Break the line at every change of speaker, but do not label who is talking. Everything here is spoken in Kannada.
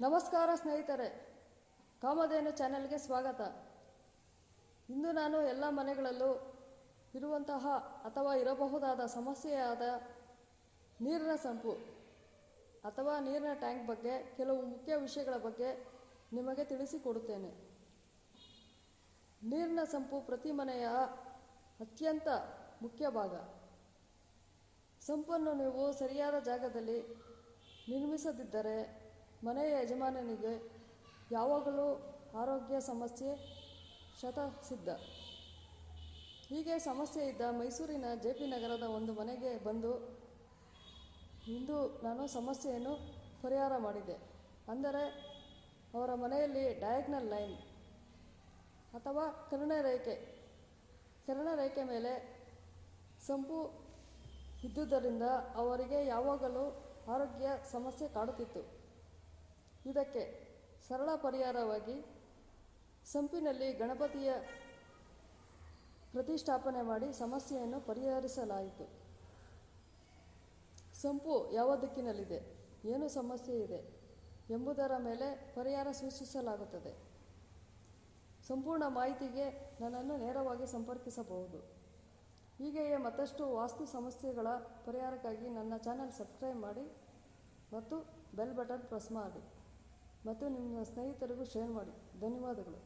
ನಮಸ್ಕಾರ ಸ್ನೇಹಿತರೆ, ಕಾಮಧೇನು ಚಾನೆಲ್ಗೆ ಸ್ವಾಗತ. ಇಂದು ನಾನು ಎಲ್ಲ ಮನೆಗಳಲ್ಲೂ ಇರುವಂತಹ ಅಥವಾ ಇರಬಹುದಾದ ಸಮಸ್ಯೆಯಾದ ನೀರಿನ ಸಂಪು ಅಥವಾ ನೀರಿನ ಟ್ಯಾಂಕ್ ಬಗ್ಗೆ ಕೆಲವು ಮುಖ್ಯ ವಿಷಯಗಳ ಬಗ್ಗೆ ನಿಮಗೆ ತಿಳಿಸಿಕೊಡುತ್ತೇನೆ. ನೀರಿನ ಸಂಪು ಪ್ರತಿ ಮನೆಯ ಅತ್ಯಂತ ಮುಖ್ಯ ಭಾಗ. ಸಂಪನ್ನು ನೀವು ಸರಿಯಾದ ಜಾಗದಲ್ಲಿ ನಿರ್ಮಿಸದಿದ್ದರೆ ಮನೆಯ ಯಜಮಾನನಿಗೆ ಯಾವಾಗಲೂ ಆರೋಗ್ಯ ಸಮಸ್ಯೆ ಶತಸಿದ್ಧ. ಹೀಗೆ ಸಮಸ್ಯೆ ಇದ್ದ ಮೈಸೂರಿನ JP ನಗರದ ಒಂದು ಮನೆಗೆ ಬಂದು ಇಂದು ನಾನು ಸಮಸ್ಯೆಯನ್ನು ಪರಿಹಾರ ಮಾಡಿದೆ. ಅಂದರೆ ಅವರ ಮನೆಯಲ್ಲಿ ಡಯಾಗ್ನಲ್ ಲೈನ್ ಅಥವಾ ಕರ್ಣರೇಖೆ ಮೇಲೆ ಸಂಪು ಇದ್ದುದರಿಂದ ಅವರಿಗೆ ಯಾವಾಗಲೂ ಆರೋಗ್ಯ ಸಮಸ್ಯೆ ಕಾಡುತ್ತಿತ್ತು. ಇದಕ್ಕೆ ಸರಳ ಪರಿಹಾರವಾಗಿ ಸಂಪಿನಲ್ಲಿ ಗಣಪತಿಯ ಪ್ರತಿಷ್ಠಾಪನೆ ಮಾಡಿ ಸಮಸ್ಯೆಯನ್ನು ಪರಿಹರಿಸಲಾಯಿತು. ಸಂಪು ಯಾವ ದಿಕ್ಕಿನಲ್ಲಿದೆ, ಏನು ಸಮಸ್ಯೆ ಇದೆ ಎಂಬುದರ ಮೇಲೆ ಪರಿಹಾರ ಸೂಚಿಸಲಾಗುತ್ತದೆ. ಸಂಪೂರ್ಣ ಮಾಹಿತಿಗೆ ನನ್ನನ್ನು ನೇರವಾಗಿ ಸಂಪರ್ಕಿಸಬಹುದು. ಹೀಗೆಯೇ ಮತ್ತಷ್ಟು ವಾಸ್ತು ಸಮಸ್ಯೆಗಳ ಪರಿಹಾರಕ್ಕಾಗಿ ನನ್ನ ಚಾನೆಲ್ ಸಬ್ಸ್ಕ್ರೈಬ್ ಮಾಡಿ ಮತ್ತು ಬೆಲ್ ಬಟನ್ ಪ್ರೆಸ್ ಮಾಡಿ ಮತ್ತು ನಿಮ್ಮ ಸ್ನೇಹಿತರಿಗೂ ಶೇರ್ ಮಾಡಿ. ಧನ್ಯವಾದಗಳು.